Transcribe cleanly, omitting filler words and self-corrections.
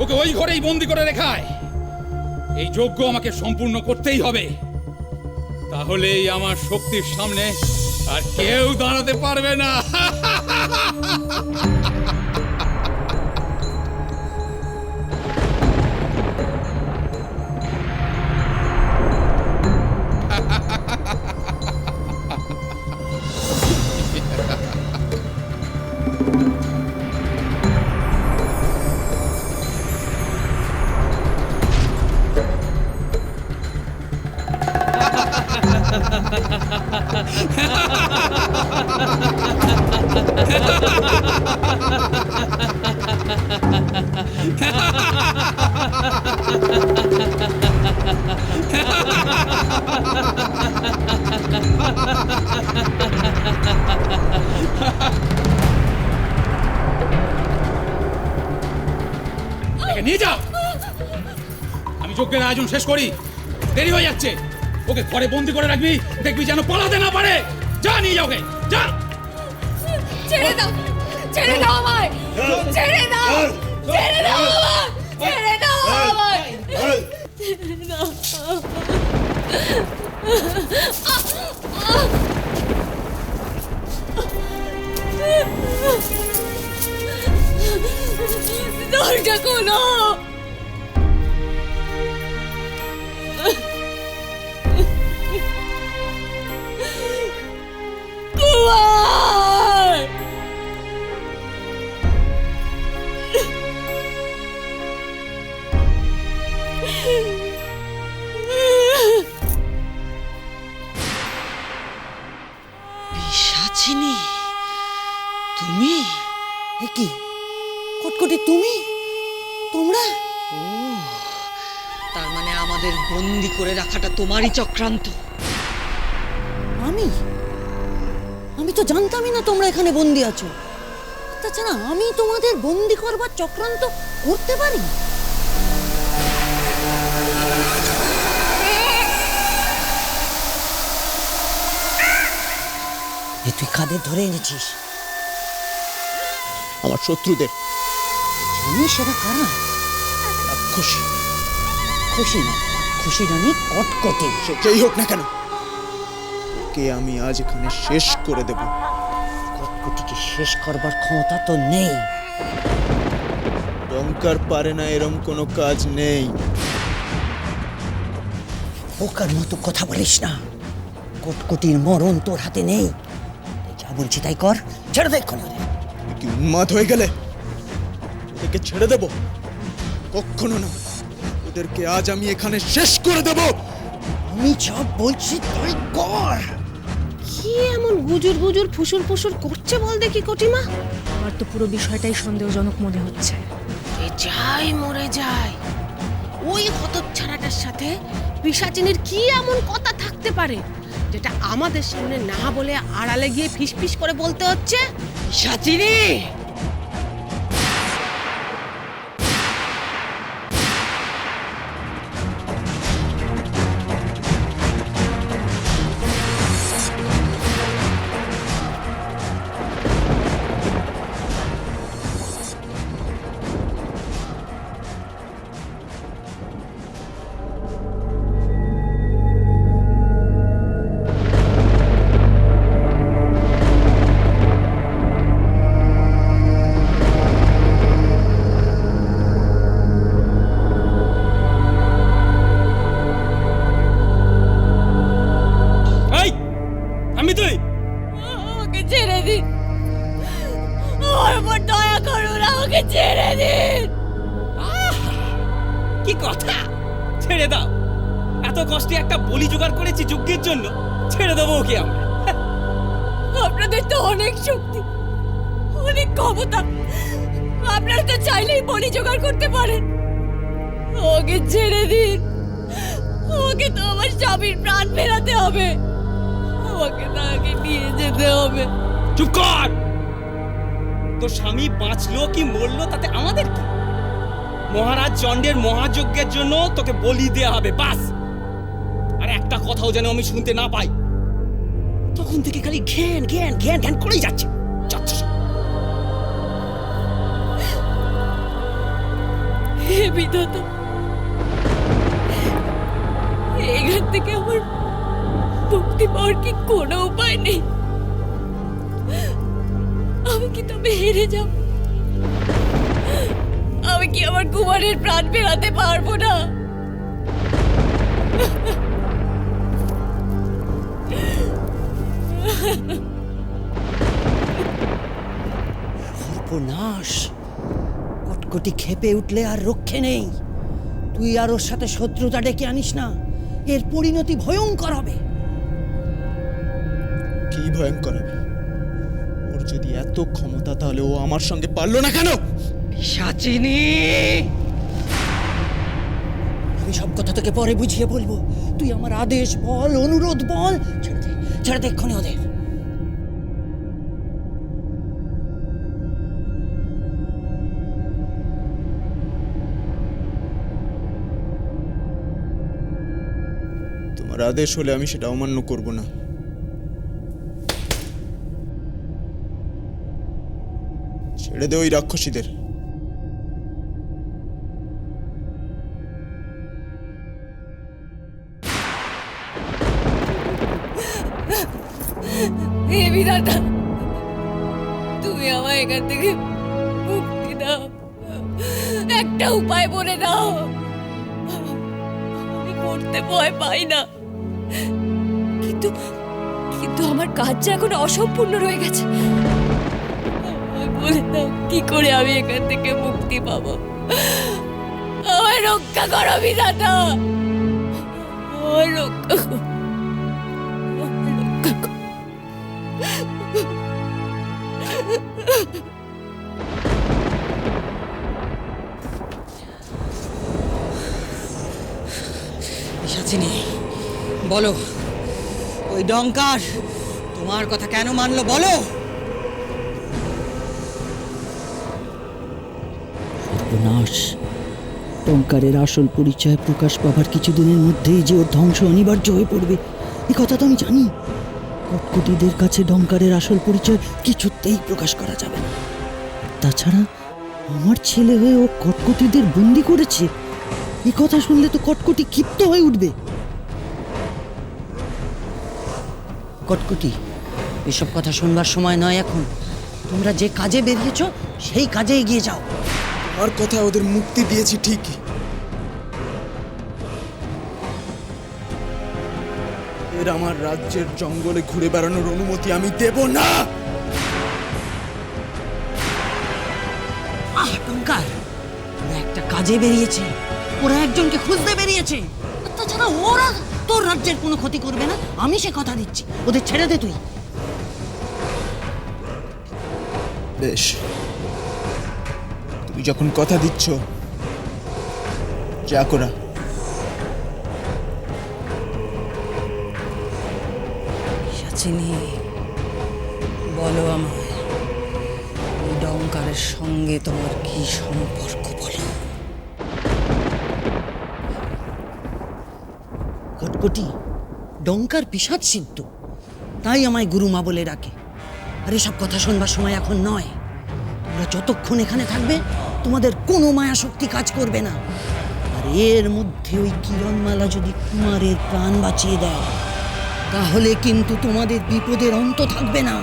ওকে ওই ঘরেই বন্দি করে রেখায়। এই যজ্ঞ আমাকে সম্পূর্ণ করতেই হবে, তাহলেই আমার শক্তির সামনে আর কেউ দাঁড়াতে পারবে না। নিয়ে যাও, আমি যজ্ঞের আয়োজন শেষ করি, দেরি হয়ে যাচ্ছে। ওকে ঘরে বন্দি করে রাখবি, দেখবি যেন পালাতে না পারে। যা, নিয়ে যাও ওকে, যা। ছেড়ে দাও, ছেড়ে দাও আমায়, ছেড়ে দাও, ছেড়ে দাও আমায়, ছেড়ে দাও আমায়, ছেড়ে দাও। দরজা খোলো। কুমার, পিশাচিনী তুমি? কি কটকটি তুমি? তোমরা? ও, তার মানে আমাদের বন্দি করে রাখাটা তোমারই চক্রান্ত। আমি তো জানতামই না তোমরা এখানে বন্দি আছো। তাছাড়া আমি তোমাদের বন্দি করবার চক্রান্ত করতে পারি? তুই কাদের ধরে এনেছিস? আমার শত্রুদের। জানিস সেটা কারা? খুশি খুশি না, খুশি রানী কটকটি। সে যেই হোক না কেন, কে আমি আজ এখানে শেষ করে দেব। কটকটিকে শেষ করবার ক্ষমতা তো নেই। ডঙ্কার পারে না এরম কোনো কাজ নেই। বোকার মতো কথা বলিস না। কটকটির মরণ তোর হাতে নেই। যা বলছি তাই কর, ছেড়ে দে এক্ষুনি ওদের। তুই কি উন্মাদ হয়ে গেলে? ওদেরকে ছেড়ে দেব? কখনো না। ওদেরকে আজ আমি এখানে শেষ করে দেব। আমি যা বলছি তাই কর। কি এমন গুজুর গুজুর ফুসুর ফুসুর করছে বল দেখি কটিমা? আমার তো পুরো বিষয়টাই সন্দেহজনক মনে হচ্ছে। যাই মরে যায়, ওই হতচ্ছাড়াটার সাথে পিশাচিনীর কি এমন কথা থাকতে পারে যেটা আমাদের সামনে না বলে আড়ালে গিয়ে ফিসফিস করে বলতে হচ্ছে? পিশাচিনী! আমি তুই আমাকে ছেড়ে দিন, আমার উপর দয়া করুন, আমাকে ছেড়ে দিন। কি কথা? ছেড়ে দাও। এত কষ্টে একটা বলি জোগাড় করেছি যজ্ঞের জন্য, ছেড়ে দেবো ওকে আমরা? আপনাদের তো অনেক শক্তি, অনেক ক্ষমতা, আপনারা তো চাইলেই বলি জোগাড় করতে পারেন। ওকে ছেড়ে দিন, ওকে তো আমার স্বামীর প্রাণ ফেরাতে হবে, আমাকে তাকে নিয়ে যেতে হবে। চুপ কর! তোর স্বামী বাঁচলো কি মরলো তাতে আমাদের কি? মহারাজ চণ্ডের মহাযজ্ঞের জন্য তোকে বলি দেয়া হবে, বাস। আর একটা কথাও যেন আমি শুনতে না পাই। তখন থেকে খালি ঘ্যান ঘ্যান ঘ্যান ঘ্যান করেই যাচ্ছে। কি তবে হেরে যাব? আমি কি আমার কুমারের প্রাণ ফেরাতে পারবো না? সর্বনাশ! কটকটি ক্ষেপে উঠলে আর রক্ষে নেই। তুই আর ওর সাথে শত্রুতা ডেকে আনিস না, এর পরিণতি ভয়ঙ্কর হবে। কি ভয়ঙ্কর হবে? ওর যদি এত ক্ষমতা, তাহলে ও আমার সঙ্গে পারলো না কেন? পিশাচিনী! আমি সব কথা তোকে পরে বুঝিয়ে বলবো। তুই আমার আদেশ বল, অনুরোধ বল। ছেড়ে দে এক্ষুনি ওদের। তোমার আদেশ হলে আমি সেটা অমান্য করব না। ছেড়ে দে ওই রাক্ষসীদের। হে বিধাতা, তুমি আমায় এখান থেকে মুক্তি দাও, একটা উপায় বলে দাও। আমি মরতে ভয় পাই না, কিন্তু কিন্তু আমার কাজ যে এখন অসম্পূর্ণ রয়ে গেছে। আমায় বলে দাও, কি করে আমি এখান থেকে মুক্তি পাবো? আমায় রক্ষা করো বিধাতা, আমায় রক্ষা করো, আমায় রক্ষা করো। পিশাচিনী, বলো, ওই ডঙ্কার তোমার কথা কেন মানলো বলো? সর্বনাশ! টঙ্কারের আসল পরিচয় প্রকাশ পাবার কিছুদিনের মধ্যেই যে ওর ধ্বংস অনিবার্য হয়ে পড়বে, এ কথা তো আমি জানি। কটকটিদের কাছে ডঙ্কারের আসল পরিচয় কিছুতেই প্রকাশ করা যাবে না। তাছাড়া আমার ছেলে হয়ে ও কটকটিদের বন্দি করেছে, এ কথা শুনলে তো কটকটি ক্ষিপ্ত হয়ে উঠবে। কটকটি, এসব কথা শুনবার সময় নয় এখন। তোমরা যে কাজে বেরিয়েছ সেই কাজে এগিয়ে যাও। আমার কথা ওদের মুক্তি দিয়েছি ঠিকই, এর আমার রাজ্যের জঙ্গলে ঘুরে বেড়ানোর অনুমতি আমি দেব না। টঙ্কার, ওরা একটা কাজে বেরিয়েছে, ওরা একজনকে খুঁজতে বেরিয়েছে। তাছাড়া ওরা তোর রাজ্যের কোনো ক্ষতি করবে না, আমি সে কথা দিচ্ছি। ওদের ছেড়ে দে তুই। বেশ, তুমি যখন কথা দিচ্ছ, যা করা। পিশাচিনী, বলো আমায়, ওই ডঙ্কারের সঙ্গে তোমার কি সম্পর্ক বলো? কটকটি, ডঙ্কার পিশাচ সিদ্ধ, তাই আমায় গুরুমা বলে ডাকে। আর এসব কথা শুনবার সময় এখন নয়। তোমরা যতক্ষণ এখানে থাকবে তোমাদের কোনো মায়া শক্তি কাজ করবে না। আর এর মধ্যে ওই কিরণমালা যদি কুমারের প্রাণ বাঁচিয়ে দেয়, তাহলে কিন্তু তোমাদের বিপদের অন্ত থাকবে না।